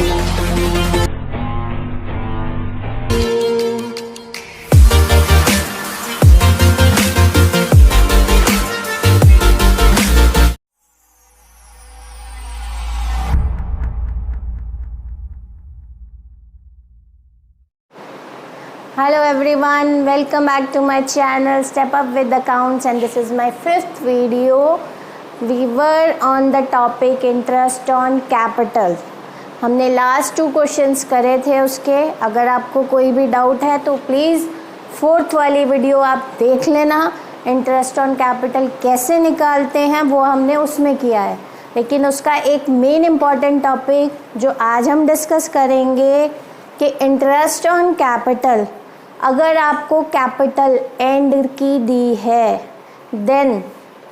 Hello everyone, welcome back to my channel Step Up with Accounts, and this is my fifth video. We were on the topic interest on capital. हमने last 2 questions करे थे उसके. अगर आपको कोई भी doubt है तो प्लीज़ 4th वाली वीडियो आप देख लेना. इंटरेस्ट ऑन कैपिटल कैसे निकालते हैं वो हमने उसमें किया है, लेकिन उसका एक मेन इम्पॉर्टेंट टॉपिक जो आज हम डिस्कस करेंगे कि इंटरेस्ट ऑन कैपिटल, अगर आपको कैपिटल एंड की दी है then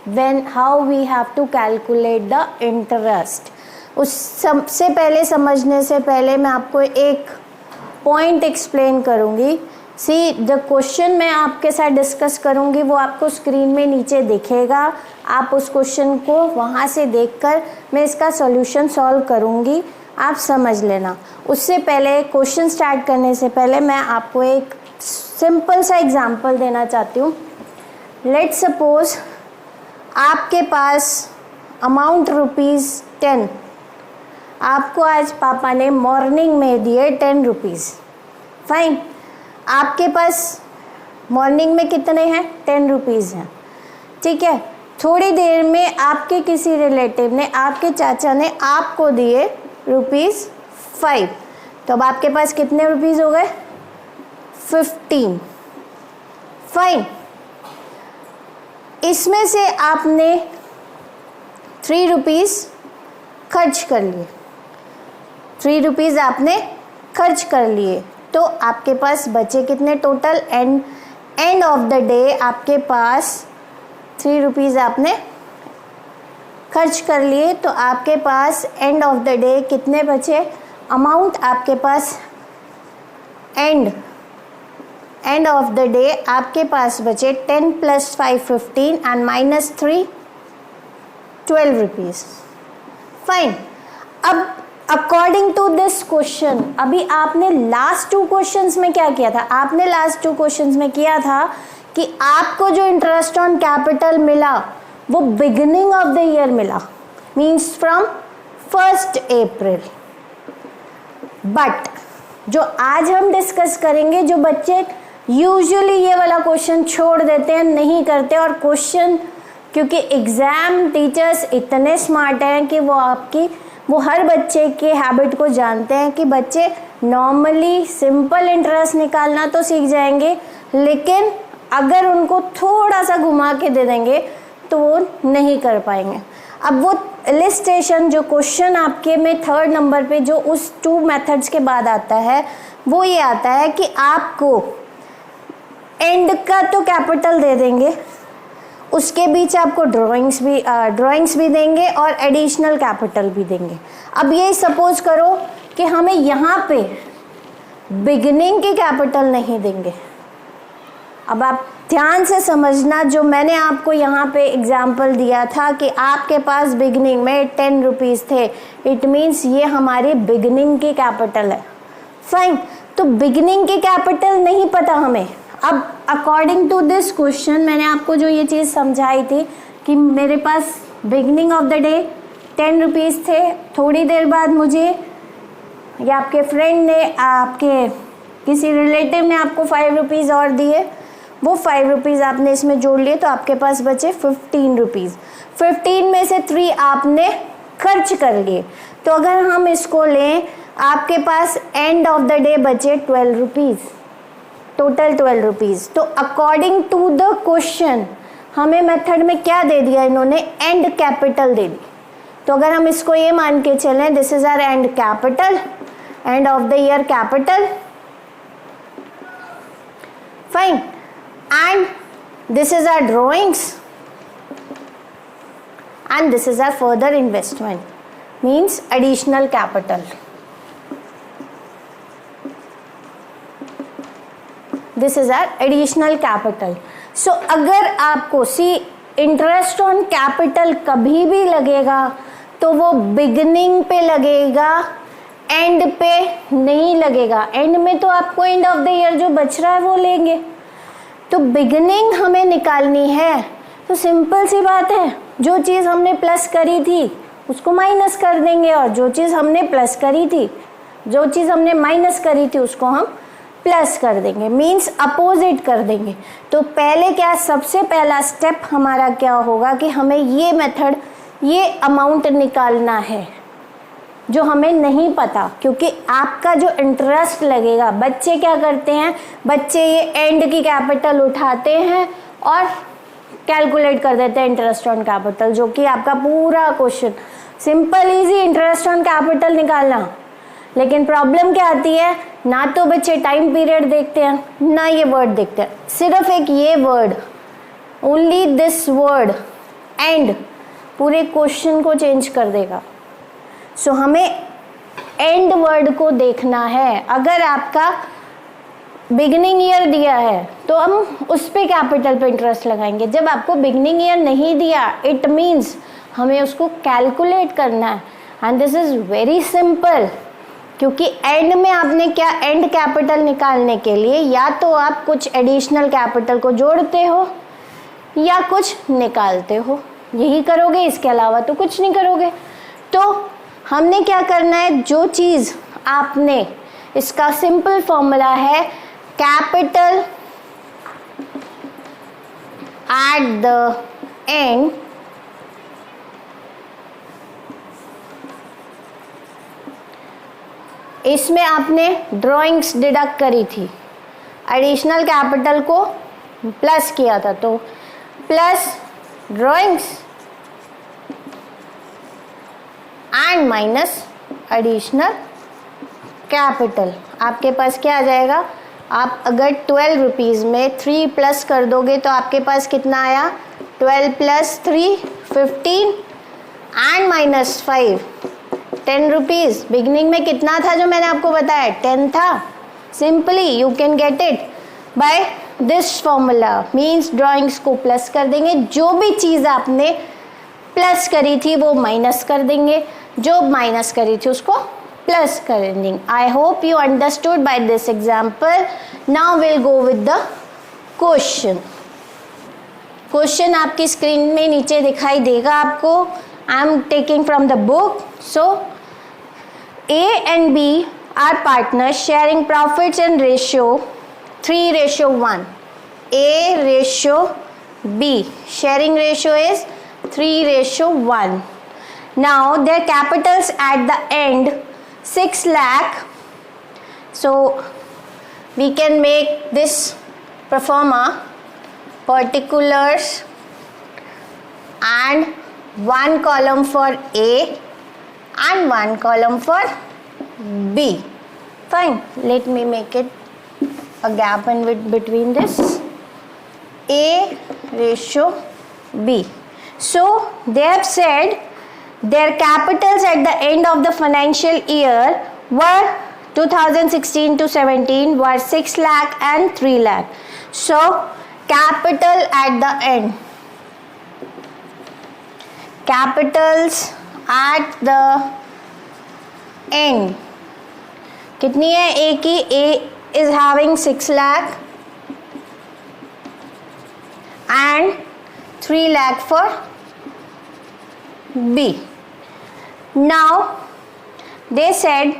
when how we have to calculate the interest. उस सबसे पहले समझने से पहले मैं आपको एक पॉइंट एक्सप्लेन करूँगी. सी द क्वेश्चन मैं आपके साथ डिस्कस करूँगी वो आपको स्क्रीन में नीचे दिखेगा. आप उस क्वेश्चन को वहाँ से देखकर मैं इसका सॉल्यूशन सॉल्व करूँगी, आप समझ लेना. उससे पहले क्वेश्चन स्टार्ट करने से पहले मैं आपको एक सिंपल सा एग्जांपल देना चाहती हूँ. लेट्स सपोज आपके पास अमाउंट ₹10 आपको आज पापा ने मॉर्निंग में दिए 10 रुपीज़. फाइन, आपके पास मॉर्निंग में कितने हैं? 10 रुपीज़ हैं. ठीक है, थोड़ी देर में आपके किसी रिलेटिव ने, आपके चाचा ने आपको दिए ₹5. तो अब आपके पास कितने रुपीज़ हो गए? 15. फाइन, इसमें से आपने 3 रुपीज़ खर्च कर लिए. 3 रुपीज़ आपने खर्च कर लिए, तो आपके पास बचे कितने total? End of the day आपके पास 3 रुपीज़ आपने खर्च कर लिए, तो आपके पास एंड ऑफ द डे कितने बचे? अमाउंट आपके पास एंड ऑफ द डे आपके पास बचे 10 + 5 15 एंड -3 12 रुपीज़. फाइन, अब अकॉर्डिंग टू दिस क्वेश्चन, अभी आपने लास्ट 2 क्वेश्चंस में क्या किया था? आपने लास्ट 2 क्वेश्चंस में किया था कि आपको जो इंटरेस्ट ऑन कैपिटल मिला वो बिगिनिंग ऑफ द ईयर मिला, मीन्स फ्रॉम 1 अप्रैल. बट जो आज हम डिस्कस करेंगे, जो बच्चे यूजुअली ये वाला क्वेश्चन छोड़ देते हैं, नहीं करते, और क्वेश्चन क्योंकि एग्ज़ाम टीचर्स इतने स्मार्ट हैं कि वो हर बच्चे के हैबिट को जानते हैं कि बच्चे नॉर्मली सिंपल इंटरेस्ट निकालना तो सीख जाएंगे, लेकिन अगर उनको थोड़ा सा घुमा के दे देंगे तो वो नहीं कर पाएंगे. अब वो इलिस्ट्रेशन जो क्वेश्चन आपके में 3rd नंबर पे जो उस 2 मेथड्स के बाद आता है वो ये आता है कि आपको एंड का तो कैपिटल दे देंगे, उसके बीच आपको ड्राइंग्स भी देंगे और एडिशनल कैपिटल भी देंगे. अब ये सपोज करो कि हमें यहाँ पे बिगिनिंग की कैपिटल नहीं देंगे. अब आप ध्यान से समझना, जो मैंने आपको यहाँ पे एग्जाम्पल दिया था कि आपके पास बिगिनिंग में 10 रुपीज़ थे, इट मीन्स ये हमारी बिगिनिंग की कैपिटल है. फाइन, तो बिगिनिंग की कैपिटल नहीं पता हमें. अब अकॉर्डिंग टू दिस क्वेश्चन मैंने आपको जो ये चीज़ समझाई थी कि मेरे पास beginning of the day 10 rupees थे, थोड़ी देर बाद मुझे या आपके फ्रेंड ने, आपके किसी रिलेटिव ने आपको 5 रुपीज़ और दिए, वो 5 रुपीज़ आपने इसमें जोड़ लिए, तो आपके पास बचे 15 रुपीज़. 15 में से 3 आपने खर्च कर लिए. तो अगर हम इसको लें, आपके पास एंड ऑफ द डे बचे 12 रुपीज़, टोटल 12 रुपीज़. तो अकॉर्डिंग टू द क्वेश्चन हमें मेथड में क्या दे दिया इन्होंने? एंड कैपिटल दे दी. तो अगर हम इसको ये मान के चलें, this is our and capital, end of the year capital. Fine, and this is our drawings and this is our further investment, means additional capital. This is our additional capital. So अगर आपको interest on capital कभी भी लगेगा तो वो beginning पे लगेगा and पे नहीं लगेगा, एंड में तो आपको एंड ऑफ द ईयर जो बच रहा है वो लेंगे। तो बिगिनिंग हमें निकालनी है, तो सिंपल सी बात है, जो चीज़ हमने प्लस करी थी उसको माइनस कर देंगे, और जो चीज़ हमने प्लस करी थी, जो चीज़ हमने माइनस करी थी उसको हम प्लस कर देंगे, मीन्स अपोजिट कर देंगे। तो पहले क्या, सबसे पहला स्टेप हमारा क्या होगा कि हमें ये मेथड, ये अमाउंट निकालना है जो हमें नहीं पता, क्योंकि आपका जो इंटरेस्ट लगेगा, बच्चे क्या करते हैं, बच्चे ये एंड की कैपिटल उठाते हैं और कैलकुलेट कर देते हैं इंटरेस्ट ऑन कैपिटल, जो कि आपका पूरा question simple easy interest on capital निकालना। लेकिन प्रॉब्लम क्या आती है, ना तो बच्चे टाइम पीरियड देखते हैं, ना ये वर्ड देखते हैं, सिर्फ एक ये word, only this word and पूरे क्वेश्चन को चेंज कर देगा। सो हमें एंड वर्ड को देखना है। अगर आपका बिगिनिंग ईयर दिया है तो हम उस पे कैपिटल पे इंटरेस्ट लगाएंगे। जब आपको बिगिनिंग ईयर नहीं दिया, इट मीन्स हमें उसको कैलकुलेट करना है, and this is very simple. क्योंकि एंड में आपने क्या, एंड कैपिटल निकालने के लिए या तो आप कुछ एडिशनल कैपिटल को जोड़ते हो या कुछ निकालते हो, यही करोगे, इसके अलावा तो कुछ नहीं करोगे। तो हमने क्या करना है, जो चीज़ आपने, इसका सिंपल फॉर्मूला है कैपिटल एट द एंड इसमें आपने ड्राइंग्स डिडक्ट करी थी, एडिशनल कैपिटल को प्लस किया था, तो plus drawings and minus additional capital. आपके पास क्या आ जाएगा, आप अगर 12 रुपीज़ में 3 प्लस कर दोगे तो आपके पास कितना आया, 12 plus 3 15 and minus 5 10 rupees. Beginning में कितना था जो मैंने आपको बताया, 10 था। Simply you can get it by this formula, means drawings को प्लस कर देंगे, जो भी चीज़ आपने प्लस करी थी वो माइनस कर देंगे, जो माइनस करी थी उसको प्लस कर देंगे। आई hope you understood by this example. Now will go with the question. Question आपकी स्क्रीन में नीचे दिखाई देगा आपको। I am taking from the book. So A and B are partners sharing profits in ratio 3:1. A ratio B. Sharing ratio is 3:1. Now their capitals at the end 6 lakh. So we can make this performer particulars and one column for A and one column for B. Fine, let me make it a gap in between this. A ratio B. So they have said their capitals at the end of the financial year were 2016 to 17 were 6 lakh and 3 lakh. So capital at the end, capitals at the end कितनी है, ए की, ए is having 6 lakh and 3 lakh for B. Now they said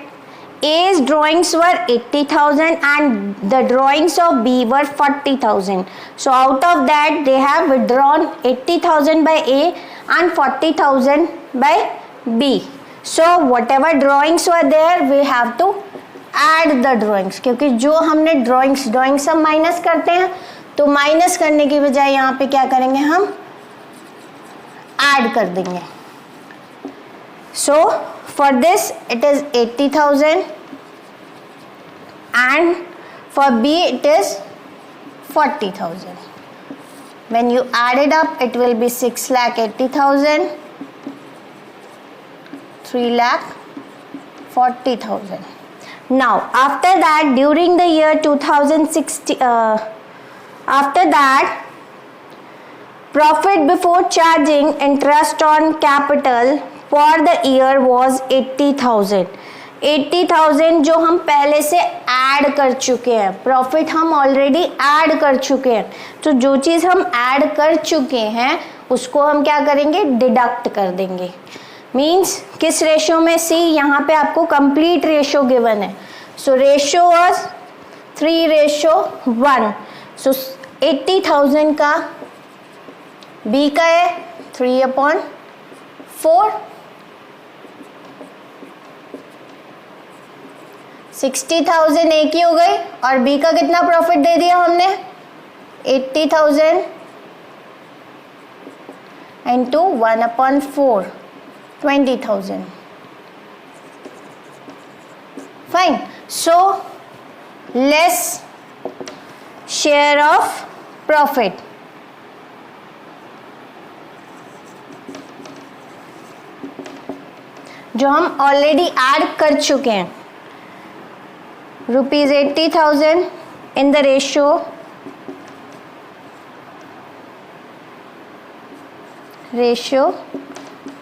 A's drawings were 80,000 and the drawings of B were 40,000. So out of that they have withdrawn 80,000 by A and 40,000 by B. So whatever drawings were there we have to add the drawings, क्योंकि जो हमने drawings सब minus करते हैं, तो minus करने की बजाय यहाँ पे क्या करेंगे, हम ऐड कर देंगे। So for this it is 80,000 and for B it is 40,000. When you add it up it will be 6,80,000, 3,40,000. Now after that, during the year 2016, after that profit before charging interest on capital for the year was 80,000. 80,000 जो हम पहले से add कर चुके हैं, profit हम already add कर चुके हैं, तो जो चीज़ हम ऐड कर चुके हैं उसको हम क्या करेंगे, डिडक्ट कर देंगे। मीन्स किस रेशो में, सी यहाँ पे आपको कंप्लीट रेशो गिवन है, सो रेशो वाज 3:1। सो 80,000 का बी का है 3/4, 60,000 ए की हो गई, और बी का कितना प्रॉफिट दे दिया हमने, 80,000 into 1/4, 20,000। Fine, so less share of profit, जो हम ऑलरेडी ऐड कर चुके हैं, rupees 80,000 in the ratio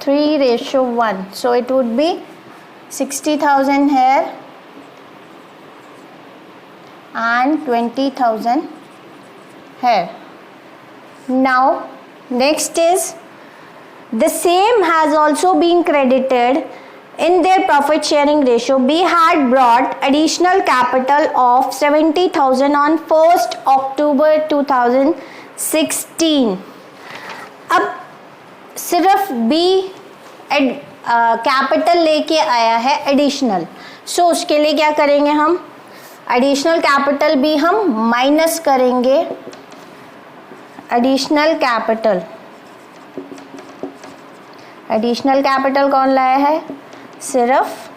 3:1, so it would be 60,000 here and 20,000 here. Now next is the same has also been credited in their profit sharing ratio. B had brought additional capital of 70,000 on 1st October 2016. अब सिर्फ B capital लेके आया है additional, सो उसके लिए क्या करेंगे हम, एडिशनल कैपिटल भी हम माइनस करेंगे, एडिशनल कैपिटल कौन लाया है, सिर्फ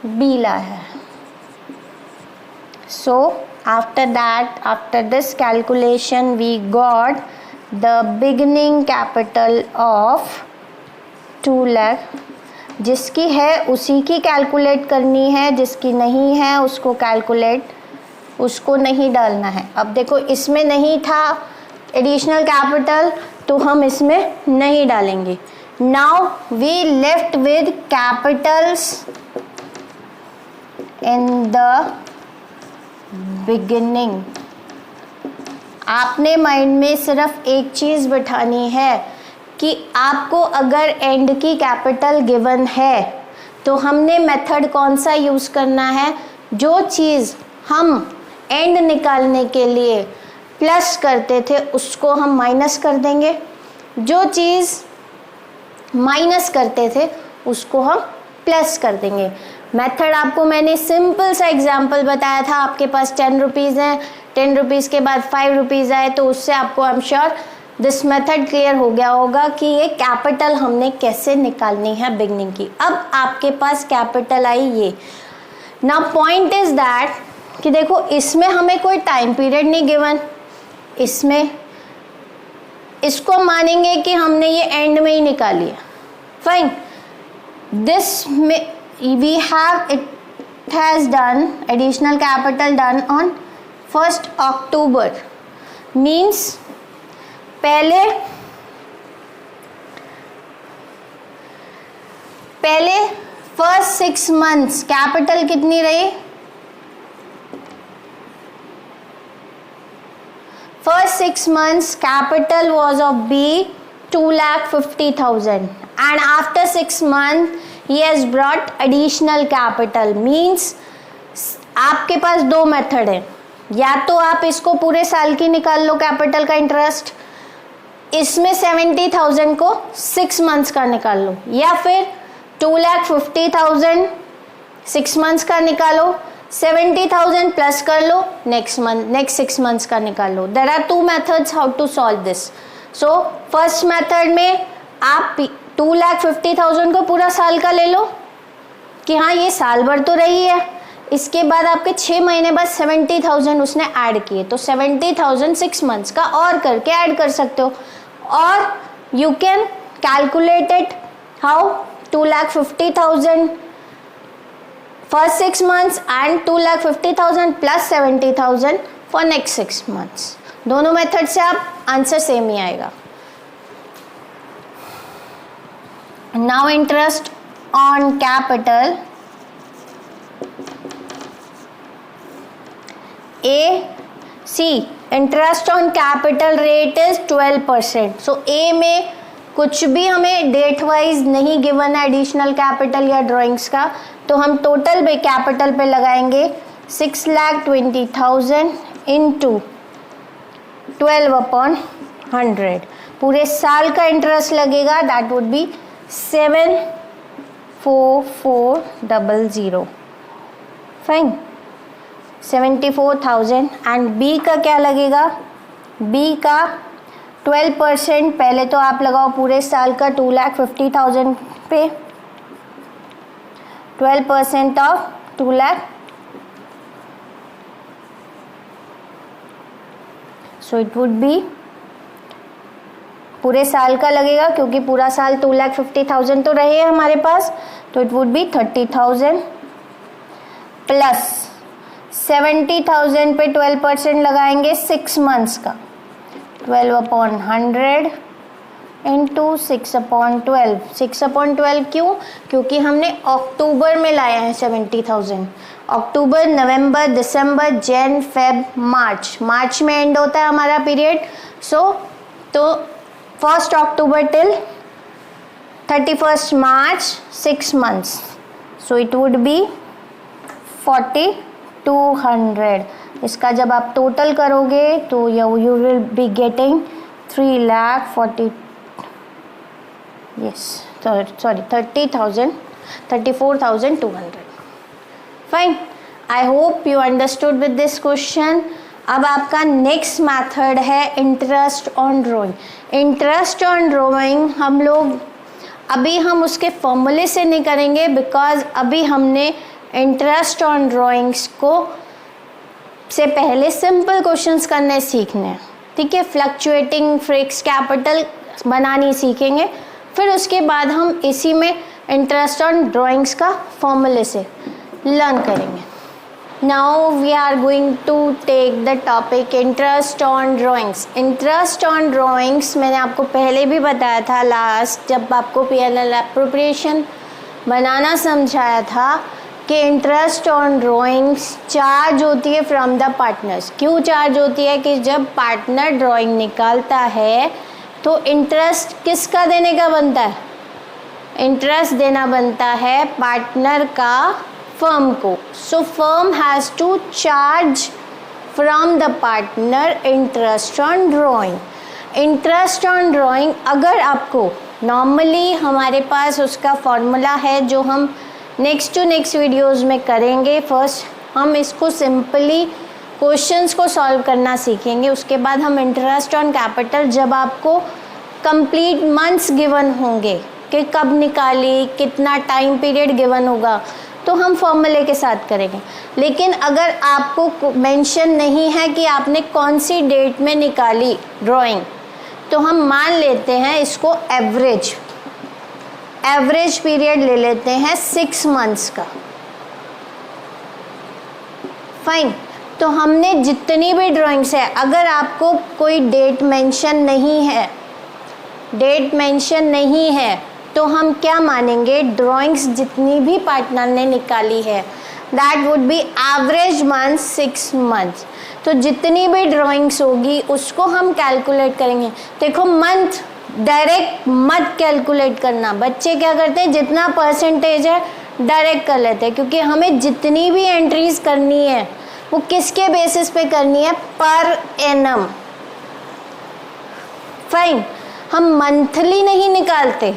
बी लाया है। So after this calculation we got the beginning capital of 2 lakh, जिसकी है उसी की कैलकुलेट करनी है, जिसकी नहीं है उसको नहीं डालना है। अब देखो इसमें नहीं था एडिशनल कैपिटल, तो हम इसमें नहीं डालेंगे। Now we left with capitals in the beginning. आपने माइंड में सिर्फ एक चीज़ बिठानी है कि आपको अगर एंड की कैपिटल गिवन है तो हमने मेथड कौन सा यूज़ करना है, जो चीज़ हम एंड निकालने के लिए प्लस करते थे उसको हम माइनस कर देंगे, जो चीज़ माइनस करते थे उसको हम प्लस कर देंगे। मेथड आपको मैंने सिंपल सा एग्जांपल बताया था, आपके पास 10 रुपीज़ हैं, 10 रुपीज़ के बाद 5 रुपीज़ आए, तो उससे आपको I am sure this method clear हो गया होगा कि ये कैपिटल हमने कैसे निकालनी है बिगनिंग की। अब आपके पास कैपिटल आई ये। नाउ पॉइंट इज दैट कि देखो इसमें हमें कोई टाइम पीरियड नहीं गिवन, इसमें इसको मानेंगे कि हमने ये एंड में ही निकाली है। फाइन, दिस में we have it has done additional capital done on 1st October, means पहले फर्स्ट 6 months कैपिटल कितनी रही, first 6 months capital was of B 2,50,000 and after 6 months he has brought additional capital, means आपके पास 2 method है, या तो आप इसको पूरे साल की निकाल लो कैपिटल का इंटरेस्ट, इसमें 70,000 को 6 months का निकाल लो, या फिर 2,50,000 6 months का निकालो, 70,000 प्लस कर लो, नेक्स्ट 6 months का निकाल लो। There are 2 methods how to solve this. So first method में आप 2,50,000 को पूरा साल का ले लो कि हाँ ये साल भर तो रही है, इसके बाद आपके 6 महीने बाद 70,000 उसने ऐड किए, तो 70,000 6 months का और करके ऐड कर सकते हो, और you can calculate it how 2,50,000 first 6 months and 2,50,000 plus 70,000 for next 6 months। दोनों मेथड से आप आंसर सेम ही आएगा। Now interest on capital, interest on capital rate is 12%. So A में कुछ भी हमें डेट वाइज नहीं गिवन है एडिशनल कैपिटल या ड्राइंग्स का, तो हम टोटल पे कैपिटल पे लगाएंगे 6,20,000 इंटू 12/100. पूरे साल का इंटरेस्ट लगेगा, that would be 74400. Fine, 74,000. And B का क्या लगेगा? बी का 12% पहले तो आप लगाओ पूरे साल का 2,50,000 पे, 12% of 2 lakh, so it would B, पूरे साल का लगेगा क्योंकि पूरा साल 2,50,000 तो रहे हैं हमारे पास, तो इट वुड बी 30,000 प्लस 70,000 पे 12% लगाएंगे 6 मंथ्स का, 12/100 इंटू 6/12. 6/12 क्यों? क्योंकि हमने अक्टूबर में लाया है 70,000. अक्टूबर, नवंबर, दिसंबर, जैन, फेब, मार्च में एंड होता है हमारा पीरियड. तो 1 October till 31 March, 6 months, so it would be 4,200. इसका जब आप टोटल करोगे तो you will be getting 34,200. Fine, I hope you understood with this question. अब आपका नेक्स्ट मेथड है interest on drawing. Interest on drawing हम उसके फॉर्मूले से नहीं करेंगे, बिकॉज अभी हमने इंटरेस्ट ऑन ड्राइंग्स को से पहले सिंपल क्वेश्चंस करने सीखने हैं. ठीक है, फ्लक्चुएटिंग फिक्स कैपिटल बनानी सीखेंगे, फिर उसके बाद हम इसी में इंटरेस्ट ऑन ड्राइंग्स का फॉर्मूले से लर्न करेंगे. Now we are going to take the topic interest on drawings. Interest on drawings मैंने आपको पहले भी बताया था, लास्ट जब आपको पीएनएल एप्रोप्रिएशन बनाना समझाया था कि इंटरेस्ट ऑन ड्राइंग्स चार्ज होती है फ्रॉम द पार्टनर्स. क्यों चार्ज होती है? कि जब पार्टनर ड्राइंग निकालता है तो इंटरेस्ट किसका देने का बनता है? इंटरेस्ट देना बनता है पार्टनर का फर्म को. So firm has to charge from the partner interest on drawing. Interest on drawing अगर आपको नॉर्मली हमारे पास उसका फॉर्मूला है जो हम नेक्स्ट टू नेक्स्ट वीडियोज़ में करेंगे. फर्स्ट हम इसको सिंपली क्वेश्चंस को सॉल्व करना सीखेंगे, उसके बाद हम इंटरेस्ट ऑन कैपिटल जब आपको कंप्लीट मंथ्स गिवन होंगे कि कब निकाली, कितना टाइम पीरियड गिवन होगा, तो हम फॉर्मूले के साथ करेंगे. लेकिन अगर आपको मेंशन नहीं है कि आपने कौन सी डेट में निकाली ड्राइंग, तो हम मान लेते हैं इसको एवरेज पीरियड ले लेते हैं 6 मंथ्स का. फाइन, तो हमने जितनी भी ड्राइंग्स है, अगर आपको कोई डेट मेंशन नहीं है तो हम क्या मानेंगे? ड्राइंग्स जितनी भी पार्टनर ने निकाली है that would B average month 6 months. तो जितनी भी ड्राइंग्स होगी उसको हम कैलकुलेट करेंगे. देखो, मंथ डायरेक्ट मत कैलकुलेट करना. बच्चे क्या करते हैं, जितना परसेंटेज है डायरेक्ट कर लेते हैं, क्योंकि हमें जितनी भी एंट्रीज करनी है वो किसके बेसिस पे करनी है? Per annum. फाइन, हम मंथली नहीं निकालते.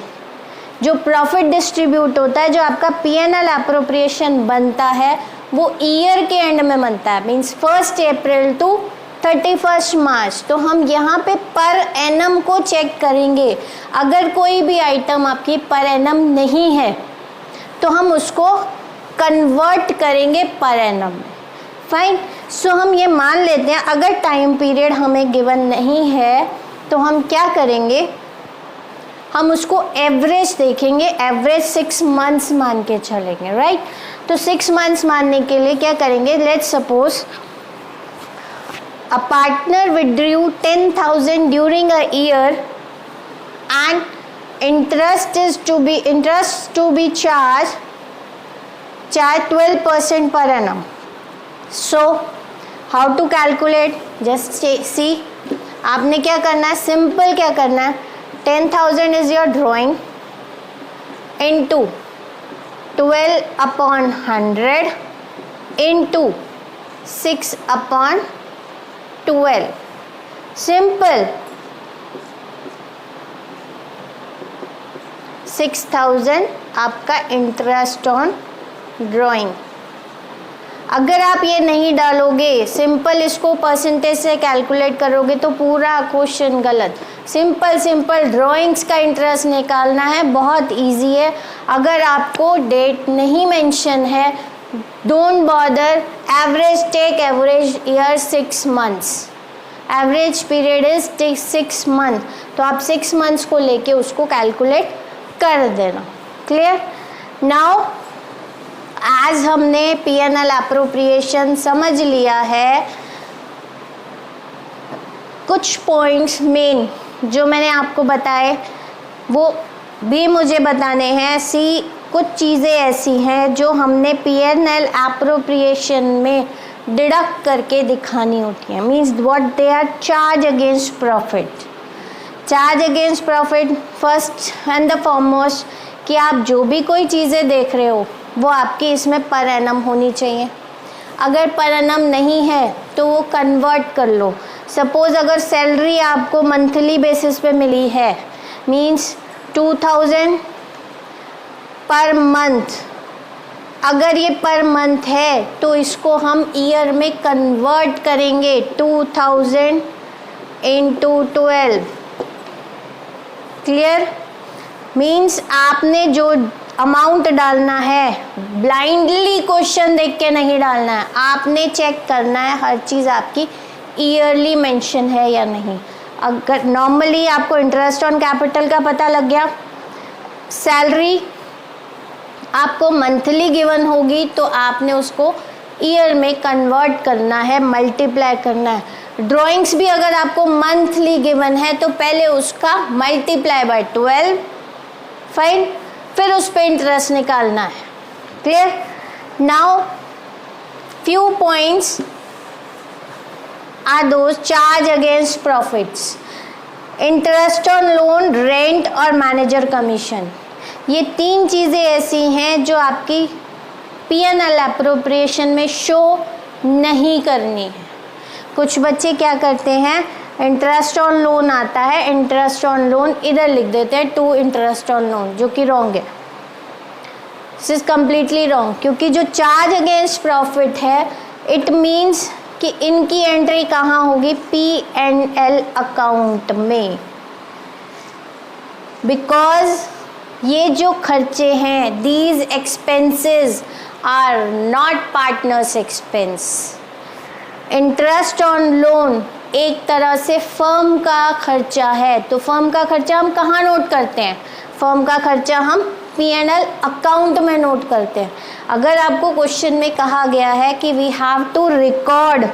जो प्रॉफिट डिस्ट्रीब्यूट होता है, जो आपका पीएनएल एप्रोप्रिएशन बनता है, वो ईयर के एंड में बनता है, मीन्स 1 अप्रैल टू 31 मार्च. तो हम यहाँ पे पर एनम को चेक करेंगे. अगर कोई भी आइटम आपकी पर एनम नहीं है तो हम उसको कन्वर्ट करेंगे पर एनम में. फाइन, सो हम ये मान लेते हैं अगर टाइम पीरियड हमें गिवन नहीं है तो हम क्या करेंगे, हम उसको एवरेज देखेंगे. एवरेज 6 मंथ्स मान के चलेंगे, राइट. तो 6 मंथ्स मानने के लिए क्या करेंगे, let's suppose a partner withdrew 10,000 during a year and interest to be charged 12% per annum. So how to calculate? Just see, आपने क्या करना है, सिंपल क्या करना है, 10,000 is your drawing into 12 upon 100 into 6 upon 12. Simple. 6,000 आपका इंटरेस्ट ऑन ड्राइंग. अगर आप ये नहीं डालोगे, सिंपल इसको परसेंटेज से कैलकुलेट करोगे तो पूरा क्वेश्चन गलत. सिंपल ड्राइंग्स का इंटरेस्ट निकालना है, बहुत इजी है. अगर आपको डेट नहीं मेंशन है, don't bother. Average, take average year 6 months. Average period is 6 months. तो आप 6 months को लेके उसको कैलकुलेट कर देना. क्लियर? नाउ आज हमने P&L अप्रोप्रिएशन समझ लिया है. कुछ पॉइंट्स मेन जो मैंने आपको बताए वो भी मुझे बताने हैं. कुछ चीज़ें ऐसी हैं जो हमने P&L अप्रोप्रिएशन में डिडक्ट करके दिखानी होती हैं. Means what they are charge against profit. Charge against profit first and the foremost कि आप जो भी कोई चीज़ें देख रहे हो वो आपकी इसमें पर एनम होनी चाहिए. अगर पर एनम नहीं है तो वो कन्वर्ट कर लो. सपोज़ अगर सैलरी आपको मंथली बेसिस पे मिली है, मीन्स 2,000 पर मंथ. अगर ये पर मंथ है तो इसको हम ईयर में कन्वर्ट करेंगे. 2,000 into 12. क्लियर? मीन्स आपने जो अमाउंट डालना है ब्लाइंडली क्वेश्चन देख के नहीं डालना है. आपने चेक करना है हर चीज़ आपकी ईयरली मेंशन है या नहीं. अगर नॉर्मली आपको इंटरेस्ट ऑन कैपिटल का पता लग गया, सैलरी आपको मंथली गिवन होगी तो आपने उसको ईयर में कन्वर्ट करना है, मल्टीप्लाई करना है. ड्राइंग्स भी अगर आपको मंथली गिवन है तो पहले उसका मल्टीप्लाई बाय 12, फाइन, फिर उस पर इंटरेस्ट निकालना है. Clear? Now few points are those charge against profits. Interest on loan, rent और मैनेजर कमीशन. ये 3 चीज़ें ऐसी हैं जो आपकी P&L अप्रोप्रिएशन में शो नहीं करनी है. कुछ बच्चे क्या करते हैं, इंटरेस्ट ऑन लोन आता है, इंटरेस्ट ऑन लोन इधर लिख देते हैं टू इंटरेस्ट ऑन लोन, जो कि रॉन्ग है. This is completely wrong. क्योंकि जो चार्ज अगेंस्ट प्रॉफिट है, इट मीन्स कि इनकी एंट्री कहाँ होगी, P&L अकाउंट में. बिकॉज ये जो खर्चे हैं, these expenses are not partners expense. Interest on loan एक तरह से फर्म का खर्चा है. तो फर्म का खर्चा हम कहाँ नोट करते हैं, फर्म का खर्चा हम P&L अकाउंट में नोट करते हैं. अगर आपको क्वेश्चन में कहा गया है कि we have to record,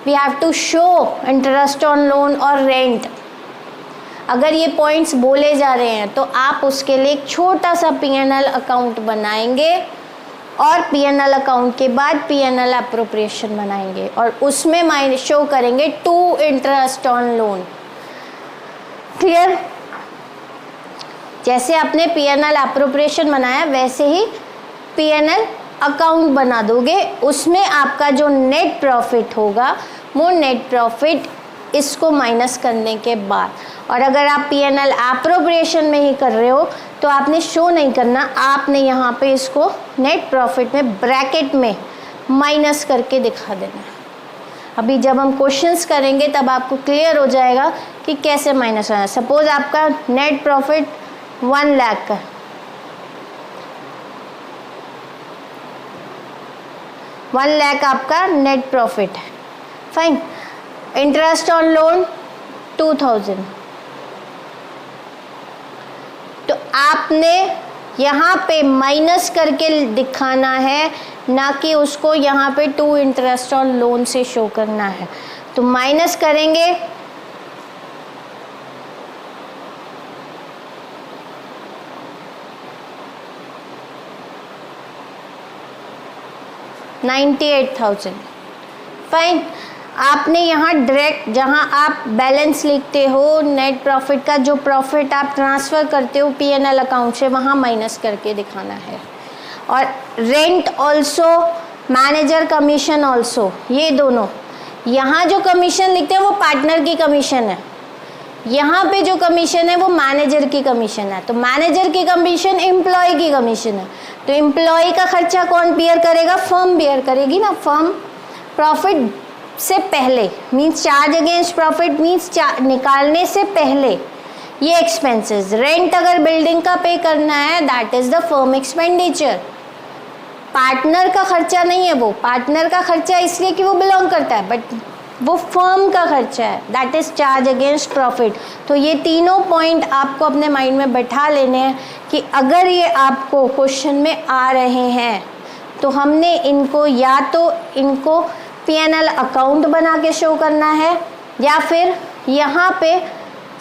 we have to show interest on loan और रेंट, अगर ये पॉइंट्स बोले जा रहे हैं तो आप उसके लिए एक छोटा सा P&L अकाउंट बनाएंगे और P&L अकाउंट के बाद P&L अप्रोप्रिएशन बनाएंगे और उसमें शो करेंगे to interest on loan. Clear? जैसे आपने P&L अप्रोप्रिएशन बनाया वैसे ही P&L अकाउंट बना दोगे. उसमें आपका जो नेट प्रॉफिट होगा वो नेट प्रॉफिट इसको माइनस करने के बाद. और अगर आप P&L अप्रोप्रिएशन में ही कर रहे हो तो आपने शो नहीं करना, आपने यहाँ पे इसको नेट प्रॉफिट में ब्रैकेट में माइनस करके दिखा देना. अभी जब हम क्वेश्चंस करेंगे तब आपको क्लियर हो जाएगा कि कैसे माइनस होना है. सपोज आपका नेट प्रॉफिट 1 लाख का, 1 लाख आपका नेट प्रॉफिट है, फाइन. Interest on loan 2,000. तो आपने यहाँ पे माइनस करके दिखाना है, ना कि उसको यहाँ पे टू इंटरेस्ट ऑन लोन से शो करना है. तो माइनस करेंगे 98,000। फाइन। आपने यहाँ डायरेक्ट जहाँ आप बैलेंस लिखते हो नेट प्रॉफिट का, जो प्रॉफिट आप ट्रांसफ़र करते हो P&L अकाउंट से, वहाँ माइनस करके दिखाना है। और rent also, manager commission also, ये दोनों, यहाँ जो कमीशन लिखते हैं वो पार्टनर की कमीशन है, यहाँ पे जो कमीशन है वो मैनेजर की कमीशन है। तो मैनेजर की कमीशन एम्प्लॉय की कमीशन है, तो एम्प्लॉय का खर्चा कौन बियर करेगा? फर्म बियर करेगी ना। फर्म प्रॉफिट से पहले means charge against profit means निकालने से पहले ये एक्सपेंसेस। रेंट अगर बिल्डिंग का पे करना है that is the firm expenditure, partner का खर्चा नहीं है वो। पार्टनर का खर्चा इसलिए कि वो बिलोंग करता है, बट वो फर्म का खर्चा है, that is charge against profit. तो ये तीनों पॉइंट आपको अपने माइंड में बैठा लेने हैं कि अगर ये आपको क्वेश्चन में आ रहे हैं तो हमने इनको या तो इनको P&L अकाउंट बना के शो करना है, या फिर यहाँ पे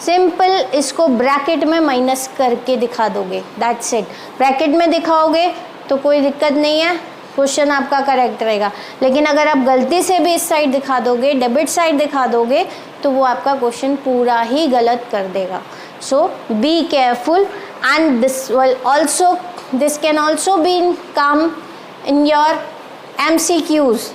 सिंपल इसको ब्रैकेट में माइनस करके दिखा दोगे, दैट्स इट। ब्रैकेट में दिखाओगे तो कोई दिक्कत नहीं है, क्वेश्चन आपका करेक्ट रहेगा। लेकिन अगर आप गलती से भी इस साइड दिखा दोगे, डेबिट साइड दिखा दोगे, तो वो आपका क्वेश्चन पूरा ही गलत कर देगा। So be careful and this can also be come in your MCQs,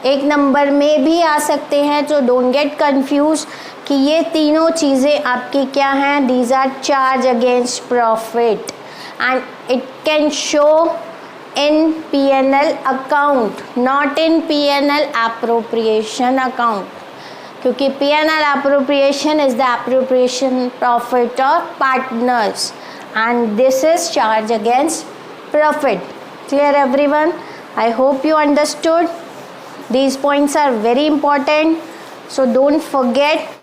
एक नंबर में भी आ सकते हैं। तो डोंट गेट कंफ्यूज कि ये तीनों चीज़ें आपकी क्या हैं, these are charge against profit and it can show in P&L account, not in P&L appropriation account, क्योंकि P&L appropriation is the appropriation profit of partners and this is charge against profit. Clear everyone? I hope you understood. These points are very important, so don't forget